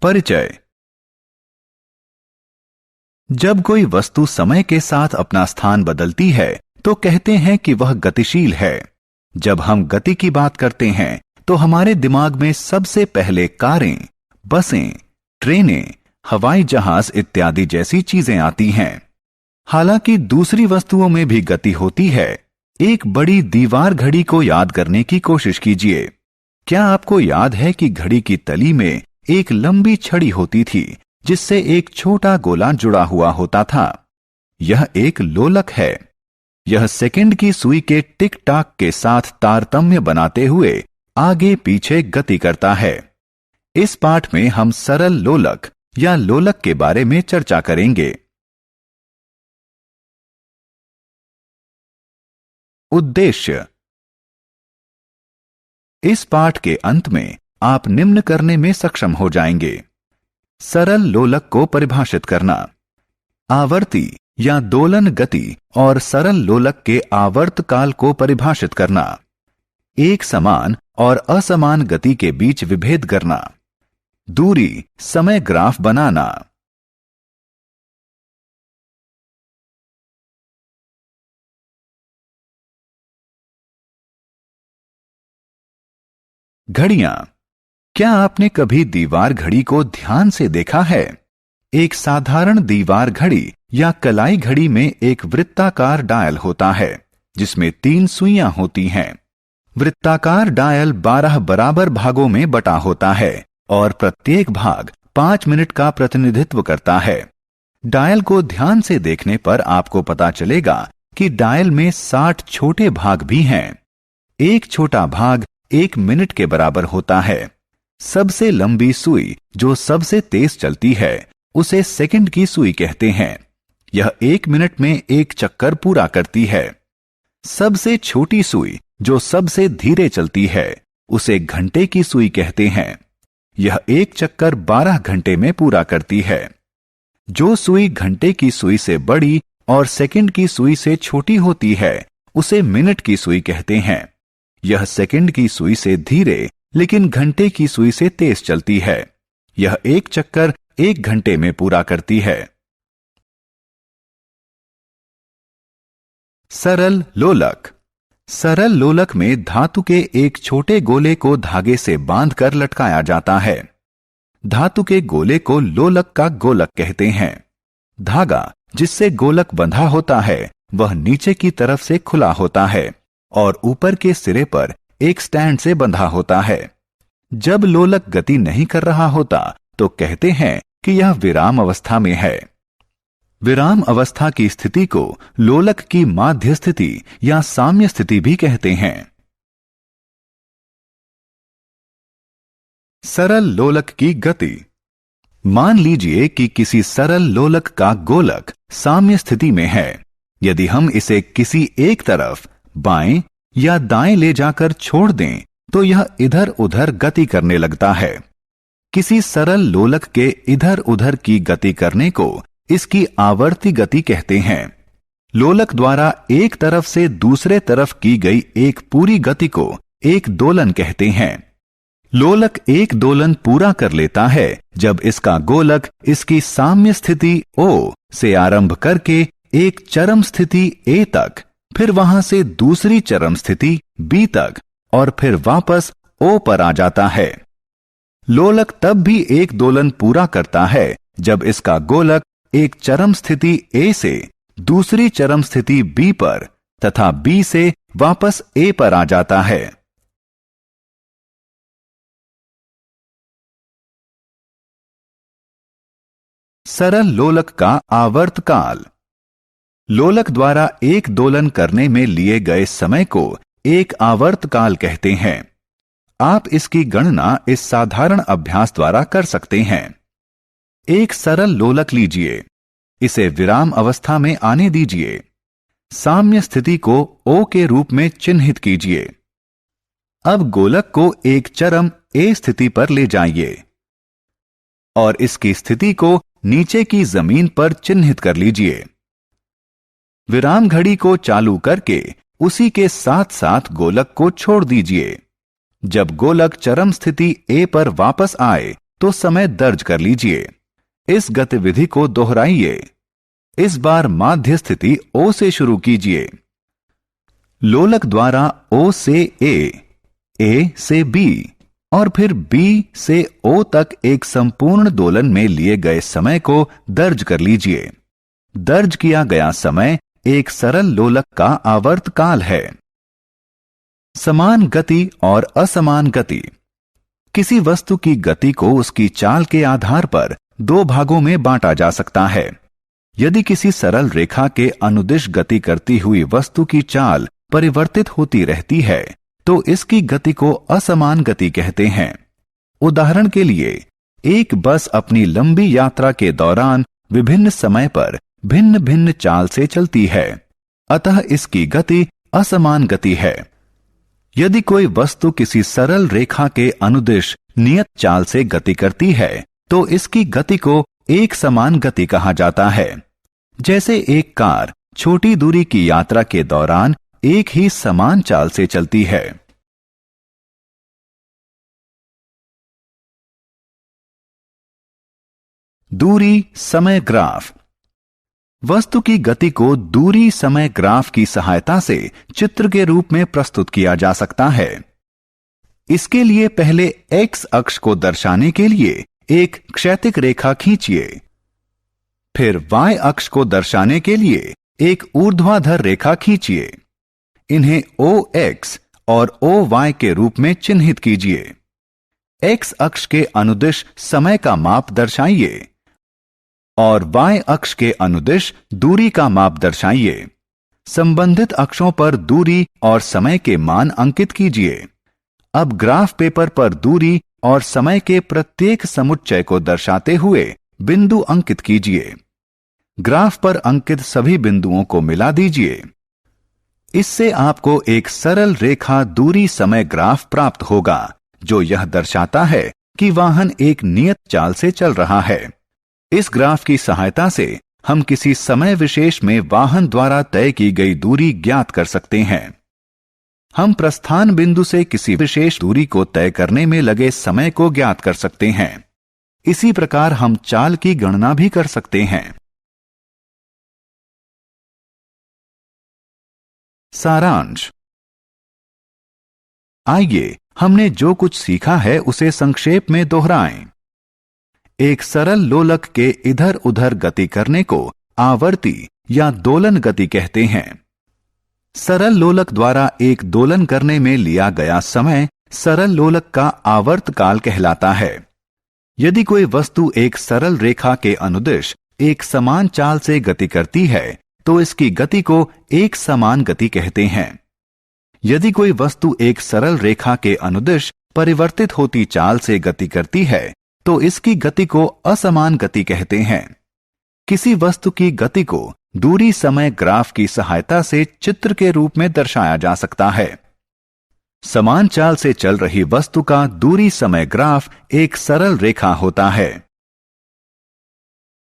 परिचय। जब कोई वस्तु समय के साथ अपना स्थान बदलती है तो कहते हैं कि वह गतिशील है। जब हम गति की बात करते हैं तो हमारे दिमाग में सबसे पहले कारें, बसें, ट्रेनें, हवाई जहाज इत्यादि जैसी चीजें आती हैं। हालांकि दूसरी वस्तुओं में भी गति होती है। एक बड़ी दीवार घड़ी को याद करने की कोशिश कीजिए। क्या आपको याद है कि घड़ी की तली में एक लंबी छड़ी होती थी जिससे एक छोटा गोला जुड़ा हुआ होता था? यह एक लोलक है। यह सेकंड की सुई के टिक टाक के साथ तारतम्य बनाते हुए आगे पीछे गति करता है। इस पाठ में हम सरल लोलक या लोलक के बारे में चर्चा करेंगे। उद्देश्य। इस पाठ के अंत में आप निम्न करने में सक्षम हो जाएंगे। सरल लोलक को परिभाषित करना, आवर्ती या दोलन गति और सरल लोलक के आवर्त काल को परिभाषित करना, एक समान और असमान गति के बीच विभेद करना, दूरी समय ग्राफ बनाना। घड़ियां। क्या आपने कभी दीवार घड़ी को ध्यान से देखा है? एक साधारण दीवार घड़ी या कलाई घड़ी में एक वृत्ताकार डायल होता है जिसमें 3 सुइयां होती हैं। वृत्ताकार डायल 12 बराबर भागों में बटा होता है और प्रत्येक भाग 5 मिनट का प्रतिनिधित्व करता है। डायल को ध्यान से देखने पर आपको पता चलेगा कि डायल में 60 छोटे भाग भी हैं। एक छोटा भाग 1 मिनट के बराबर होता है। सबसे लंबी सुई जो सबसे तेज चलती है उसे सेकंड की सुई कहते हैं। यह 1 मिनट में एक चक्कर पूरा करती है। सबसे छोटी सुई जो सबसे धीरे चलती है उसे घंटे की सुई कहते हैं। यह एक चक्कर 12 घंटे में पूरा करती है। जो सुई घंटे की सुई से बड़ी और सेकंड की सुई से छोटी होती है उसे मिनट की सुई कहते हैं। यह सेकंड की सुई से धीरे लेकिन घंटे की सुई से तेज चलती है। यह एक चक्कर 1 घंटे में पूरा करती है। सरल लोलक। सरल लोलक में धातु के एक छोटे गोले को धागे से बांधकर लटकाया जाता है। धातु के गोले को लोलक का गोलक कहते हैं। धागा जिससे गोलक बंधा होता है वह नीचे की तरफ से खुला होता है और ऊपर के सिरे पर एक स्टैंड से बंधा होता है। जब लोलक गति नहीं कर रहा होता तो कहते हैं कि यह विराम अवस्था में है। विराम अवस्था की स्थिति को लोलक की माध्य स्थिति या साम्य स्थिति भी कहते हैं। सरल लोलक की गति। मान लीजिए कि किसी सरल लोलक का गोलक साम्य स्थिति में है। यदि हम इसे किसी एक तरफ बाएं या दाएं ले जाकर छोड़ दें तो यह इधर उधर गति करने लगता है। किसी सरल लोलक के इधर उधर की गति करने को इसकी आवर्ती गति कहते हैं। लोलक द्वारा एक तरफ से दूसरे तरफ की गई एक पूरी गति को एक दोलन कहते हैं। लोलक एक दोलन पूरा कर लेता है जब इसका गोलक इसकी साम्य स्थिति O से आरंभ करके एक चरम स्थिति A तक, फिर वहां से दूसरी चरम स्थिति B तक और फिर वापस O पर आ जाता है। लोलक तब भी एक दोलन पूरा करता है जब इसका गोलक एक चरम स्थिति A से दूसरी चरम स्थिति B पर तथा B से वापस A पर आ जाता है। सरल लोलक का आवर्त काल। लोलक द्वारा एक दोलन करने में लिए गए समय को एक आवर्त काल कहते हैं। आप इसकी गणना इस साधारण अभ्यास द्वारा कर सकते हैं। एक सरल लोलक लीजिए, इसे विराम अवस्था में आने दीजिए। साम्य स्थिति को O के रूप में चिन्हित कीजिए। अब गोलक को एक चरम A स्थिति पर ले जाइए और इसकी स्थिति को नीचे की जमीन पर चिन्हित कर लीजिए। विराम घड़ी को चालू करके उसी के साथ साथ गोलक को छोड़ दीजिए। जब गोलक चरम स्थिति A पर वापस आए तो समय दर्ज कर लीजिए। इस गतिविधि को दोहराइए। इस बार माध्य स्थिति O से शुरू कीजिए। लोलक द्वारा O से A से B और फिर B से O तक एक संपूर्ण दोलन में लिए गए समय को दर्ज कर लीजिए। दर्ज किया गया समय एक सरल लोलक का आवर्त काल है। समान गति और असमान गति। किसी वस्तु की गति को उसकी चाल के आधार पर दो भागों में बांटा जा सकता है। यदि किसी सरल रेखा के अनुदिश गति करती हुई वस्तु की चाल परिवर्तित होती रहती है तो इसकी गति को असमान गति कहते हैं। उदाहरण के लिए, एक बस अपनी लंबी यात्रा के दौरान विभिन्न समय पर भिन्न भिन्न चाल से चलती है, अतः इसकी गति असमान गति है। यदि कोई वस्तु किसी सरल रेखा के अनुदिश नियत चाल से गति करती है तो इसकी गति को एक समान गति कहा जाता है। जैसे एक कार छोटी दूरी की यात्रा के दौरान एक ही समान चाल से चलती है। दूरी समय ग्राफ। वस्तु की गति को दूरी समय ग्राफ की सहायता से चित्र के रूप में प्रस्तुत किया जा सकता है। इसके लिए पहले x अक्ष को दर्शाने के लिए एक क्षैतिज रेखा खींचिए। फिर y अक्ष को दर्शाने के लिए एक ऊर्ध्वाधर रेखा खींचिए। इन्हें OX और OY के रूप में चिन्हित कीजिए। x अक्ष के अनुदिश समय का माप दर्शाइए और y अक्ष के अनुदिश दूरी का माप दर्शाइए। संबंधित अक्षों पर दूरी और समय के मान अंकित कीजिए। अब ग्राफ पेपर पर दूरी और समय के प्रत्येक समुच्चय को दर्शाते हुए बिंदु अंकित कीजिए। ग्राफ पर अंकित सभी बिंदुओं को मिला दीजिए। इससे आपको एक सरल रेखा दूरी समय ग्राफ प्राप्त होगा जो यह दर्शाता है कि वाहन एक नियत चाल से चल रहा है। इस ग्राफ की सहायता से हम किसी समय विशेष में वाहन द्वारा तय की गई दूरी ज्ञात कर सकते हैं। हम प्रस्थान बिंदु से किसी विशेष दूरी को तय करने में लगे समय को ज्ञात कर सकते हैं। इसी प्रकार हम चाल की गणना भी कर सकते हैं। सारांश। आइए हमने जो कुछ सीखा है उसे संक्षेप में दोहराएं। एक सरल लोलक के इधर उधर गति करने को आवर्ती या दोलन गति कहते हैं। सरल लोलक द्वारा एक दोलन करने में लिया गया समय सरल लोलक का आवर्त काल कहलाता है। यदि कोई वस्तु एक सरल रेखा के अनुदिश एक समान चाल से गति करती है तो इसकी गति को एक समान गति कहते हैं। यदि कोई वस्तु एक सरल रेखा के अनुदिश परिवर्तित होती चाल से गति करती है तो इसकी गति को असमान गति कहते हैं। किसी वस्तु की गति को दूरी समय ग्राफ की सहायता से चित्र के रूप में दर्शाया जा सकता है। समान चाल से चल रही वस्तु का दूरी समय ग्राफ एक सरल रेखा होता है।